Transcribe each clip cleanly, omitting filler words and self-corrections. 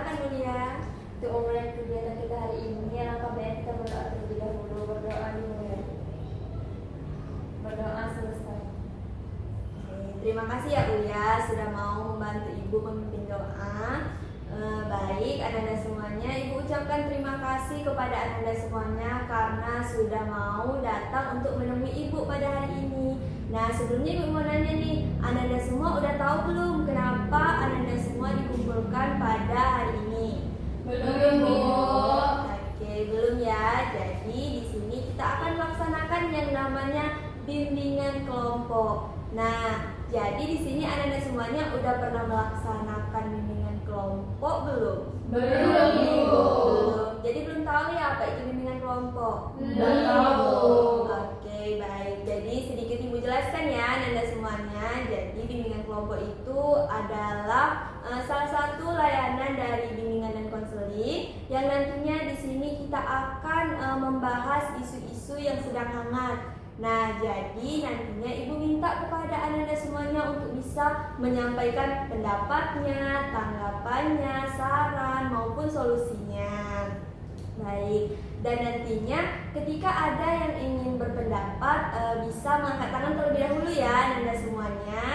Silakan Mulia. Untuk memulai kegiatan kita hari ini, alangkah baik kita berdoa terlebih dahulu. Berdoa dimulai. Berdoa selesai. Terima kasih ya Uya sudah mau membantu Ibu memimpin doa. Baik Ananda semuanya, Ibu ucapkan terima kasih kepada Ananda semuanya karena sudah mau datang untuk menemui Ibu pada hari ini. Nah sebelumnya Ibu mau nanya nih, Ananda semua udah tahu belum kenapa Ananda semua dikumpulkan pada hari ini? Belum, Bu. Oke, belum ya. Jadi di sini kita akan melaksanakan yang namanya bimbingan kelompok. Nah, jadi di sini Ananda semuanya udah pernah melaksanakan bimbingan kelompok belum? Belum, Bu. Belum. Jadi belum tahu ya apa itu bimbingan kelompok? Belum tahu. Oke, baik. Jadi sedikit Ibu jelaskan ya Ananda semuanya. Jadi bimbingan kelompok itu adalah salah satu layanan dari bimbingan dan konseling yang nantinya di sini kita akan membahas isu-isu yang sedang hangat. Nah, jadi nantinya Ibu minta kepada Ananda semuanya untuk bisa menyampaikan pendapatnya, tanggapannya, saran maupun solusinya. Baik, dan nantinya ketika ada yang ingin berpendapat bisa mengangkat tangan terlebih dahulu ya Ananda semuanya.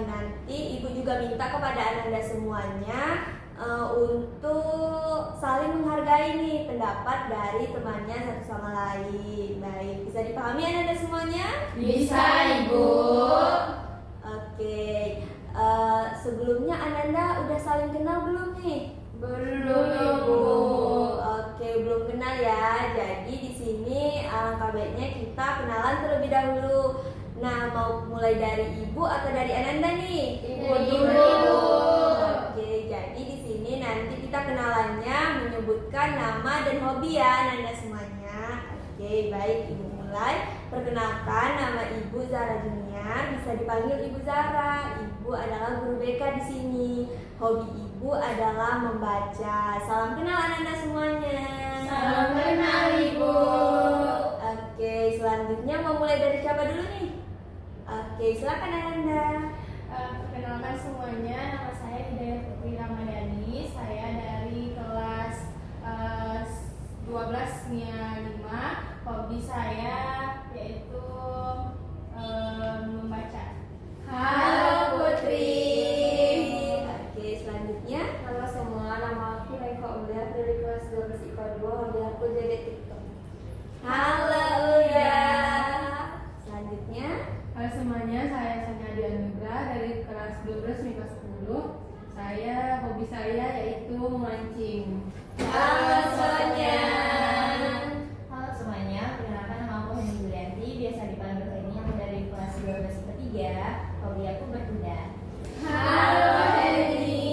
Nanti Ibu juga minta kepada Ananda semuanya untuk saling menghargai nih pendapat dari temannya satu sama lain. Baik, bisa dipahami Ananda semuanya? Bisa, Ibu. Oke, sebelumnya Ananda udah saling kenal belum nih? Belum, Bu. Oke, belum kenal ya. Jadi di sini alangkah baiknya kita kenalan terlebih dahulu. Nah, mau mulai dari Ibu atau dari Ananda nih? Ibu dulu. Oke, jadi di sini nanti kita kenalannya menyebutkan nama dan hobi ya Ananda semuanya. Oke, baik Ibu mulai. Perkenalkan, nama Ibu Zara Junior, bisa dipanggil Ibu Zara. Ibu adalah guru BK di sini. Hobi Ibu adalah membaca. Salam kenal Ananda semuanya. Salam kenal, Ibu. Oke, selanjutnya mau mulai dari siapa dulu nih? Oke, silakan Ananda. Perkenalkan semuanya, nama saya Hidayah Putri Ramadhani. Saya dari kelas 12 MIA 5. Hobi saya yaitu membaca. Halo Putri. Oke, selanjutnya. Halo semua, nama aku Eka Ulia dari kelas 12 IPA 2. Hobi aku jadi TikTok. Halo Uya. Selanjutnya. Halo semuanya, saya Sanya Dianugra dari kelas 12 MIPA 10. Hobi saya yaitu memancing. Halo Sonya. Halo semuanya, perkenalkan nama aku Henny Julianti, biasa dipanggil Henny, aku dari kelas 12 IPA 3. Hobi aku berkuda. Halo Henny.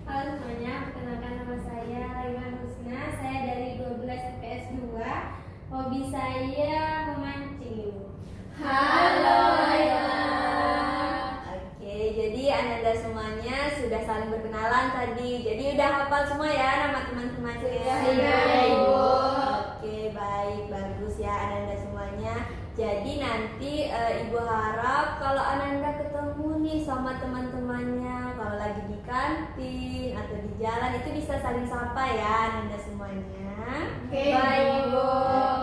Halo semuanya, perkenalkan nama saya Raiman Husna. Saya dari 12 IPS 2. Hobi saya memancing. Halo Laila. Oke, jadi Ananda semuanya sudah saling berkenalan tadi. Jadi udah hafal semua ya nama teman-temannya. Iya, Ibu. Oke, baik, bagus ya Ananda semuanya. Jadi nanti Ibu harap kalau Ananda ketemu nih sama teman-temannya, kalau lagi di kantin atau di jalan itu bisa saling sapa ya Ananda semuanya. Oke, Baik, Ibu.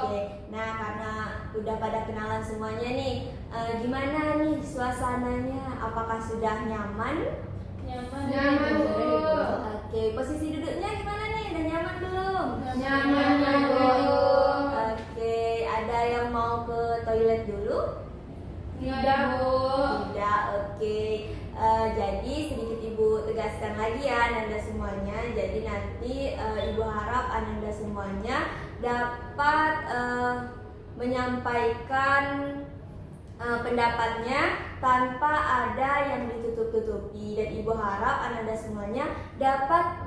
Oke. Nah, karena udah pada kenalan semuanya nih, gimana nih suasananya? Apakah sudah nyaman? Nyaman, Bu. Oke, posisi duduknya gimana nih? Udah nyaman belum? Nyaman, Bu. Oke, ada yang mau ke toilet dulu? Tidak, Bu. Tidak, oke. Jadi sedikit Ibu tegaskan lagi ya Ananda semuanya. Jadi nanti Ibu harap Ananda semuanya dapat menyampaikan pendapatnya tanpa ada yang ditutup-tutupi, dan Ibu harap Ananda semuanya dapat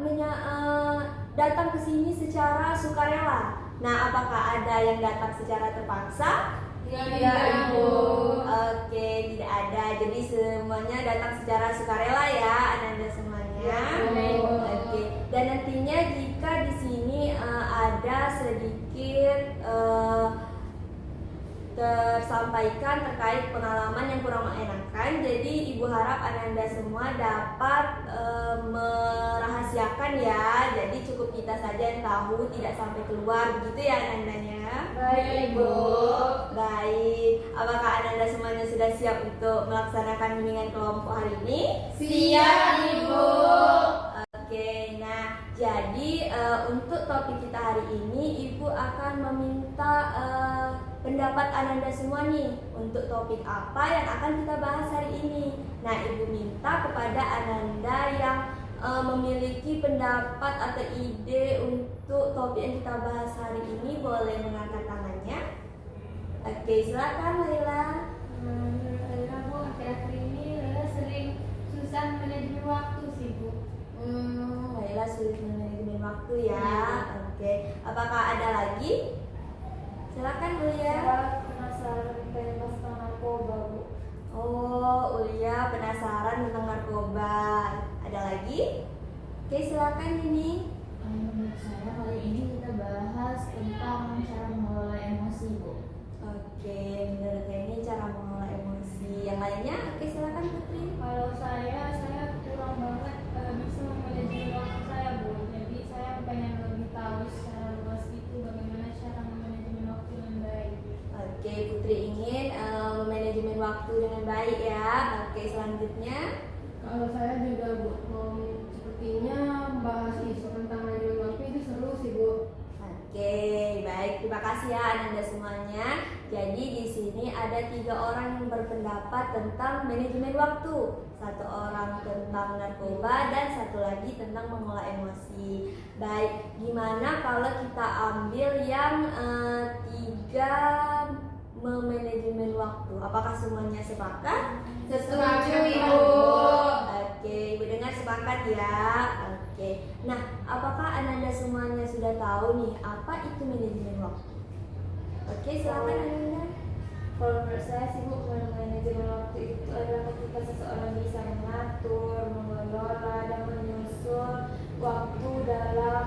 datang ke sini secara sukarela. Nah, apakah ada yang datang secara terpaksa? Tidak, Bu. Oke, tidak ada. Jadi semuanya datang secara sukarela ya Ananda semuanya. Ya, Bu. Oke. Dan nantinya jika di sini ada sedikit tersampaikan sampaikan terkait pengalaman yang kurang mengenakan. Jadi Ibu harap Ananda semua dapat merahasiakan ya. Jadi cukup kita saja yang tahu, tidak sampai keluar, begitu ya Anandanya. Baik, Ibu. Baik, apakah Ananda semuanya sudah siap untuk melaksanakan bimbingan kelompok hari ini? Siap, Ibu. Oke, nah jadi untuk topik kita hari ini Ibu akan meminta pendapat Ananda semua nih untuk topik apa yang akan kita bahas hari ini. Nah, Ibu minta kepada Ananda yang memiliki pendapat atau ide untuk topik yang kita bahas hari ini boleh mengangkat tangannya. Oke, silakan Laila. Laila, Bu, akhir-akhir ini Laila sering susah manajemen waktu sih, Bu. Laila sulit manajemen waktu ya. Oke, apakah ada lagi? Silakan Ulia. Penasaran bebas narkoba, Bu. Oh, Ulia penasaran tentang narkoba. Ada lagi? Oke, silakan ini. Menurut saya kali ini kita bahas tentang cara mengelola emosi, Bu. Oke, menurut ini cara mengelola emosi. Yang lainnya? Oke, silakan Putri. Kalau saya kurang banget bisa memanajemen waktu saya, Bu. Jadi saya pengen lebih tahu secara luas itu bagaimana cara memanajemen waktu dengan baik. Oke, Putri ingin manajemen waktu dengan baik ya. Oke, selanjutnya. Kalau saya juga, Bu, sepertinya membahas isu tentang manajemen waktu itu seru sih, Bu. Oke, baik. Terima kasih ya Ananda semuanya. Jadi di sini ada 3 orang yang berpendapat tentang manajemen waktu. 1 orang tentang narkoba dan 1 lagi tentang mengelola emosi. Baik, gimana kalau kita ambil yang 3 memanajemen waktu? Apakah semuanya sepakat? Setuju, Ibu. Ibu. Oke, Ibu dengar sepakat ya. Oke. Nah, apakah Ananda semuanya sudah tahu nih apa itu manajemen waktu? Oke, silakan Ananda. Kalau menurut saya sih, Bu, manajemen waktu itu adalah ketika seseorang bisa mengatur, mengelola, dan menyusun waktu dalam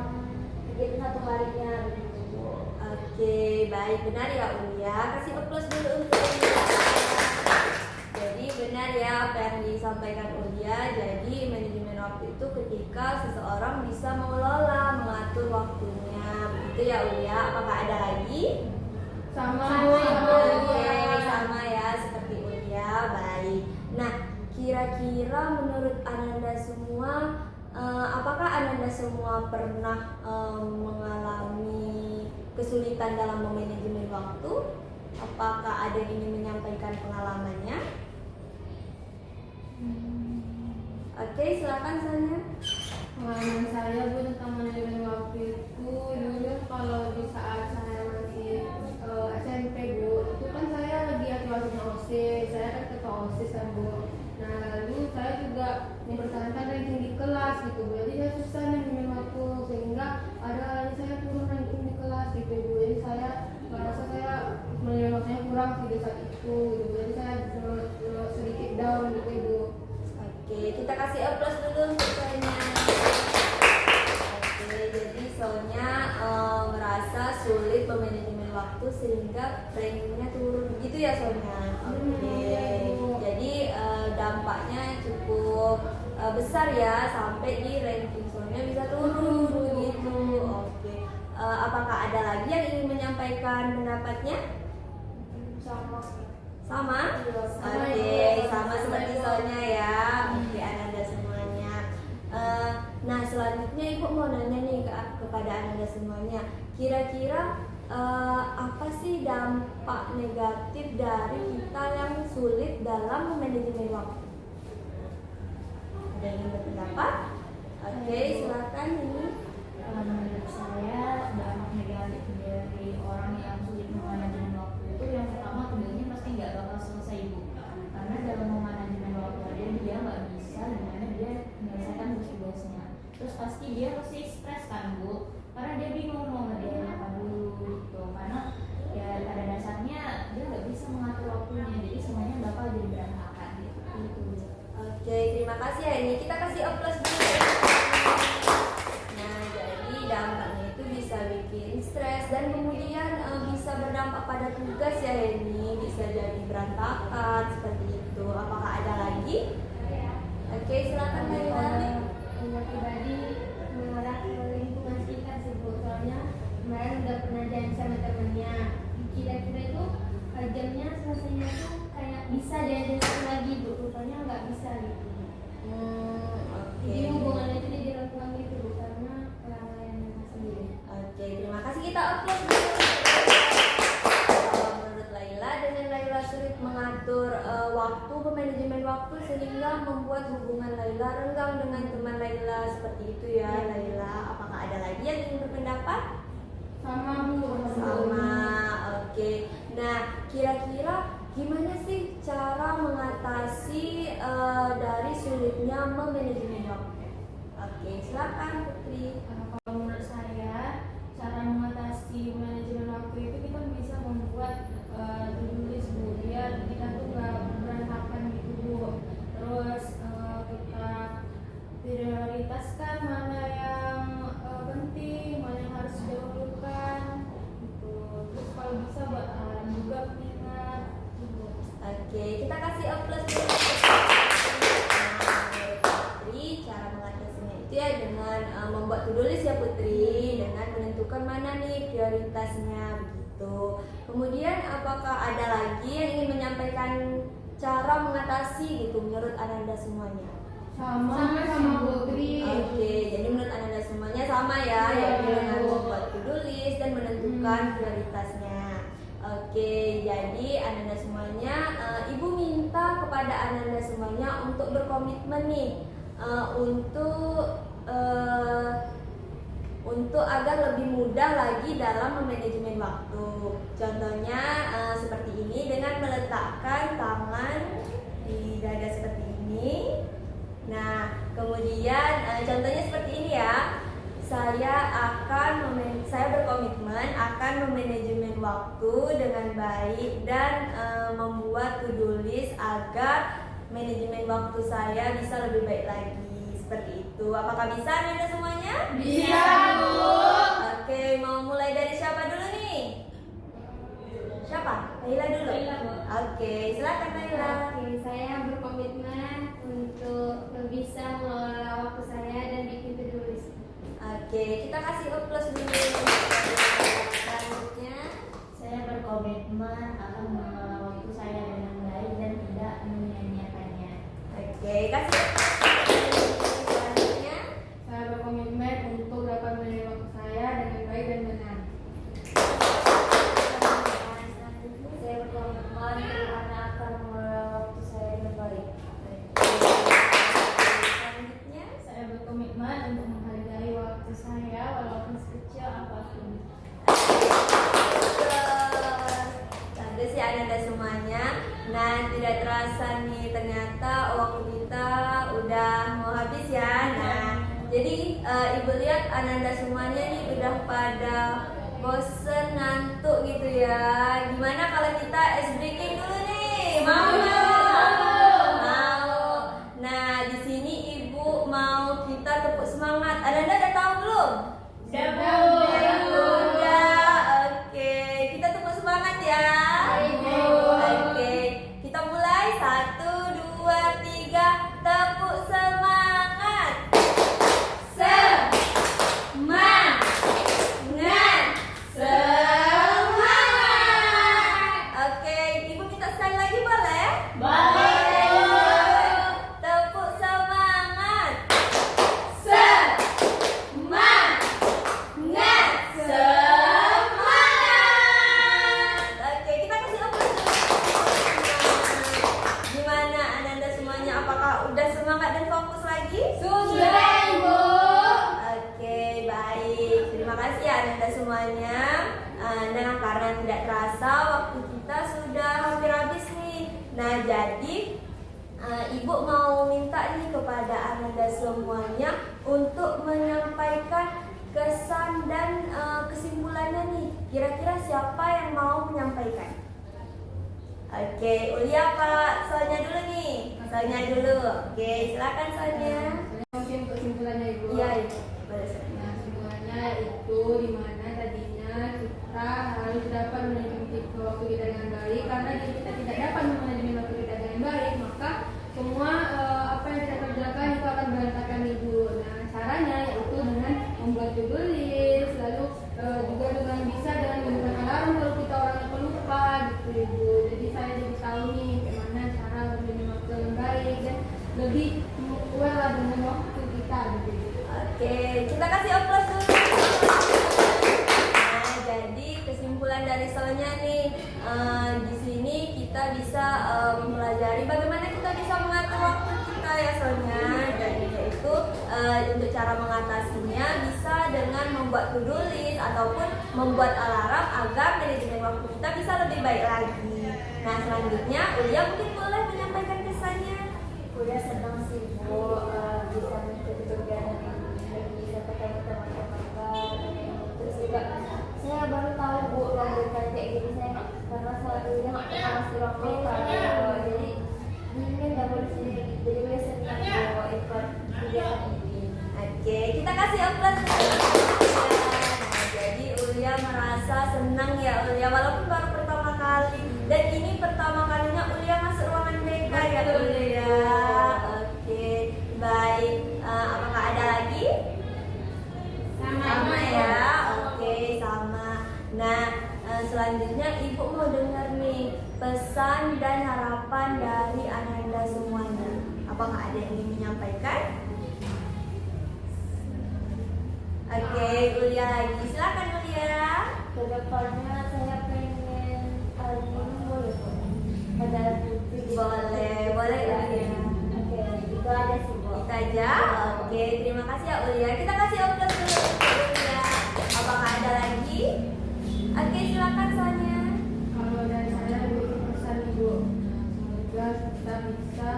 kegiatan satu harinya, begitu, Bu. Oke, baik, benar ya Ulia. Kasih aplaus dulu untuk Ulia. Jadi benar ya apa yang disampaikan Ulia. Jadi manajemen waktu itu ketika seseorang bisa mengelola, mengatur waktunya. Begitu ya Ulia. Apakah ada lagi? Sama, Sama, Bu. Oke, sama ya seperti Ulia. Baik. Nah, kira-kira menurut Ananda semua, apakah Ananda semua pernah mengalami kesulitan dalam memanajemen waktu? Apakah ada yang ingin menyampaikan pengalamannya? Oke, silakan Sonia. Pengalaman saya, Bu, tentang manajemen waktu itu dulu kalau di saat saya masih SMP, Bu, itu kan saya lagi aktif OSIS, saya kan ketua OSIS kan, Bu. Nah, lalu saya juga mempertahankan ranking di kelas gitu, Bu. Jadi saya susah manajemen waktu sehingga ada kali saya turun ranking di kelas gitu, Bu. Jadi saya merasa saya manajemen waktunya kurang sih di saat itu gitu. Jadi saya sedikit down gitu, Bu. Oke, kita kasih aplaus dulu untuk Sonia. Oke, jadi Sonia merasa sulit memanajemen waktu sehingga rankingnya turun, begitu ya Sonia? Oke, jadi dampaknya cukup besar ya sampai di ranking Sonia bisa turun begitu. Oke, apakah ada lagi yang ingin menyampaikan pendapatnya? Sama? Oke, sama seperti Sonia ya. Oke, Ananda semuanya. Nah, selanjutnya Ibu mau nanya nih kepada Ananda semuanya. Kira-kira apa sih dampak negatif dari kita yang sulit dalam memanajemen waktu? Ada yang ingin berpendapat? Oke, silakan ini. Menurut saya dampak negatif dari orang yang sulit memanajemen waktu itu yang pertama tugasnya pasti nggak bakal selesai, Bu. Karena dalam memanajemen waktu dia nggak bisa dimana dia menyelesaikan tugas-tugasnya. Terus pasti dia pasti stres kan, Bu, karena dia bingung mau ngerjain apa dulu gitu. Karena ya pada dasarnya dia nggak bisa mengatur waktunya, jadi semuanya bakal jadi berantakan gitu. Oke, terima kasih ya ini. Kita kasih aplaus dulu. Nah, jadi dampaknya itu bisa bikin stres dan kemudian bisa berdampak pada tugas ya ini. bisa jadi berantakan seperti itu. Apakah ada lagi? Oke, silakan Laila. Yang pribadi mengarah ke lingkungan sekitar sih Bu. Soalnya kemarin udah pernah janji sama temennya. Kira-kira itu jamnya selesainya tuh kayak bisa janji satu lagi Bu. Rupanya nggak bisa gitu. Oke. Jadi hubungannya itu jadi renggang gitu Bu karena kelalaian sendiri. Oke, terima kasih, kita upload dulu. Menurut Laila, dengan Laila sulit mengatur waktu, manajemen waktu sehingga membuat hubungan Laila renggang dengan teman Laila seperti itu ya Laila. Apakah ada lagi yang ingin berpendapat? Sama Bu. Sama, oke. Nah, kira-kira gimana sih cara mengatasi dari sulitnya memanajemen waktu? Oke, silakan Putri. Kalau menurut saya cara mengatasi manajemen waktu itu kita bisa membuat to-do list Bu, biar kita tuh nggak berantakan gitu Bu. Terus kita prioritaskan mana yang penting, mana yang harus didahulukan gitu. Terus kalau bisa buat alarm juga pengingat gitu. Oke, kita kasih applause dulu. Putri, cara mengatasinya itu ya dengan membuat to-do list ya Putri, dengan menentukan mana nih prioritasnya begitu. Kemudian apakah ada lagi yang ingin menyampaikan cara mengatasi gitu menurut Ananda semuanya? Sama Putri. Oke, jadi menurut Ananda semuanya sama ya, yaitu dengan membuat to-do list dan menentukan prioritasnya. Oke, jadi Ananda semuanya, Ibu minta kepada Ananda semuanya untuk berkomitmen nih untuk agar lebih mudah lagi dalam memanajemen waktu. Contohnya seperti ini, dengan meletakkan tangan di dada seperti ini. Nah, kemudian contohnya seperti ini ya. Saya berkomitmen akan memanajemen waktu dengan baik dan membuat to-do list agar manajemen waktu saya bisa lebih baik lagi. Seperti itu. Apakah bisa Anda semuanya? Bisa Bu. Oke, mau mulai dari siapa dulu nih? Siapa? Laila dulu. Oke, silakan Laila. Oke, saya berkomitmen untuk bisa mengelola waktu saya dan bikin to-do list. Oke, kita kasih applause dulu. Selanjutnya, Saya berkomitmen akan mengelola waktu saya dengan baik dan tidak menyia-nyiakannya. oke, kasih. Selanjutnya, Saya berkomitmen untuk dapat menilai waktu saya dengan baik dan benar. Saya berkomitmen karena akan mengelola waktu saya dengan baik. selanjutnya, Saya berkomitmen untuk menghargai waktu saya walaupun sekecil apapun. bagus ya Ananda semuanya. Nah, tidak terasa nih ternyata waktu kita udah mau habis ya. Nah, jadi Ibu lihat Ananda semuanya nih udah pada bosen, ngantuk gitu ya. Gimana kalau kita ice breaking dulu nih? Mau? Mau. Nah, di sini Ibu mau kita tepuk semangat. Ananda udah tahu belum? Udah. Oke, kita tepuk semangat ya. Oke, kita mulai 1, 2, 3, tepuk semangat. Semangat. Oke, Ibu minta sekali lagi boleh? Tepuk semangat. Oke, kita kasih applause dulu. Gimana Ananda semuanya? Apakah udah semangat dan fokus lagi? Sudah Ibu. Oke, baik. Terima kasih ya Ananda semuanya. Nah, karena tidak terasa waktu kita sudah hampir habis nih. Nah, jadi Ibu mau minta nih kepada Ananda semuanya untuk menyampaikan kesan dan kesimpulannya nih. Kira-kira siapa yang mau menyampaikan? Oke, Ulia Pak Sonya dulu nih. Sonya dulu. Oke, silakan Sonya. Mungkin kesimpulannya Ibu. Iya, Ibu. Boleh, Sonya. Nah, kesimpulannya itu dimana tadinya kita harus dapat manajemen waktu kita dengan baik karena diri kita to-do list, lalu juga dengan bisa dengan menggunakan alarm kalau kita orangnya pelupa gitu Ibu. Jadi saya jadi tahu nih bagaimana cara bermain waktu yang baik dan lebih aware lah dengan waktu kita gitu. Oke, kita kasih aplaus dulu. Nah, jadi kesimpulan dari soalnya nih, di sini kita bisa mempelajari bagaimana kita bisa mengatur waktu kita ya soalnya. Dan yaitu untuk cara mengatasinya bisa dengan membuat to-do list ataupun membuat alarm agar manajemen waktu kita bisa lebih baik lagi. Nah, selanjutnya Ulia mungkin boleh menyampaikan kesannya. Udah senang sih Bu, bisa mengikuti kegiatan ini, bisa ketemu teman-teman, terus juga saya baru tahu Bu lomba kayak gini saya karena selalunya nggak pernah masih lomba jadi ingin dapat di sini jadi gue senang Bu ikut kegiatan ini. Oke, kita kasih aplaus. Nah, jadi Ulia merasa senang ya Ulia walaupun baru pertama kali dan ini pertama kalinya Ulia masuk ruangan BK ya Ulia. Oke, baik. Apakah ada lagi? Sama ya. Oke, sama. Nah, selanjutnya Ibu mau dengar nih pesan dan harapan dari Ananda semuanya. Apakah ada yang ingin menyampaikan? Oke, Ulia lagi. Silakan Ulia. Kedepannya saya pengen ini boleh Bu? Ada putih Boleh Ulia. Oke, itu aja sih Bu. Kita aja. Oke, terima kasih ya Ulia. Kita kasih aplaus dulu untuk Ulia. Apakah ada lagi? Oke, silakan Sonia. Kalau dari saya Ibu pesan Ibu, semoga kita bisa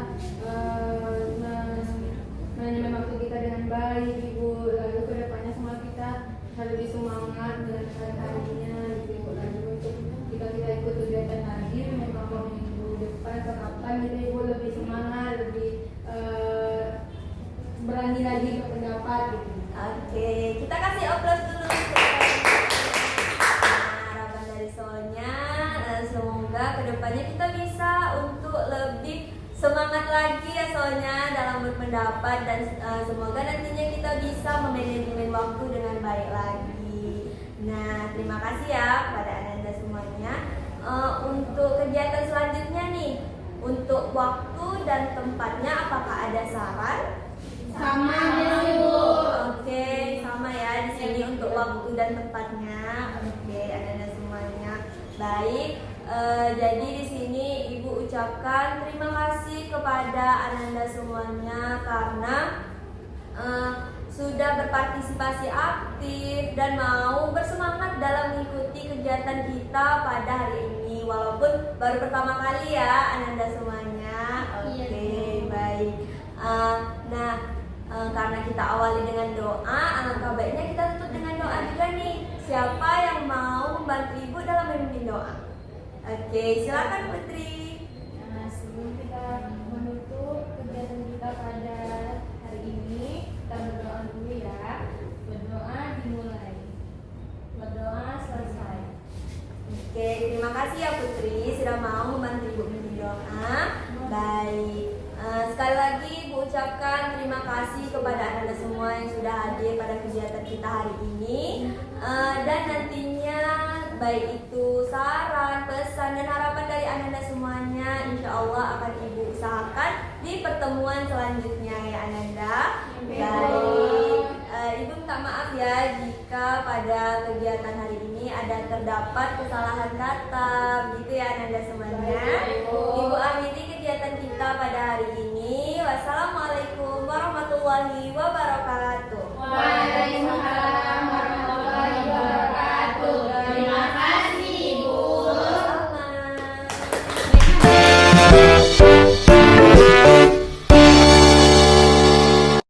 manajemen waktu kita dengan baik Ibu, lalu kedepannya semua kita bisa lebih semangat menjalankan harinya gitu Ibu. Lalu untuk jika kita ikut kegiatan lagi memang minggu depan kapan gitu Ibu lebih semangat, lebih berani lagi berpendapat gitu. Oke, kita kasih aplaus dulu untuk harapan dari Sonia. Semoga kedepannya kita bisa untuk lebih semangat lagi ya Sonia dalam berpendapat dan semoga nantinya kita bisa memanajemen waktu dengan baik lagi. Nah, terima kasih ya kepada Ananda semuanya. Untuk kegiatan selanjutnya nih, untuk waktu dan tempatnya apakah ada saran? Sama aja Ibu. Oke, sama ya di sini untuk waktu dan tempatnya. Oke, Ananda semuanya. Baik. Jadi di sini Ibu ucapkan terima kasih kepada Ananda semuanya karena sudah berpartisipasi aktif dan mau bersemangat dalam mengikuti kegiatan kita pada hari ini walaupun baru pertama kali ya Ananda semuanya. Oke, baik. Karena kita awali dengan doa, alangkah baiknya kita tutup dengan doa juga nih. Siapa yang mau membantu Ibu dalam memimpin doa? Oke, silakan Putri. Nah, sebelum kita menutup kegiatan kita pada hari ini, kita berdoa dulu ya. Berdoa dimulai, berdoa selesai. Oke, terima kasih ya Putri sudah mau membantu Ibu memimpin doa. Baik. Sekali lagi Ibu ucapkan terima kasih kepada Anda semua yang sudah hadir pada kegiatan kita hari ini. Dan nantinya baik itu saran, pesan, dan harapan dari Anda semuanya insya Allah akan Ibu usahakan di pertemuan selanjutnya ya Ananda. Baik, Ibu minta maaf ya jika pada kegiatan hari ini ada terdapat kesalahan kata gitu ya Ananda semuanya. Ibu akhiri kegiatan kita pada hari ini. Wassalamualaikum warahmatullahi wabarakatuh. Waalaikumsalam.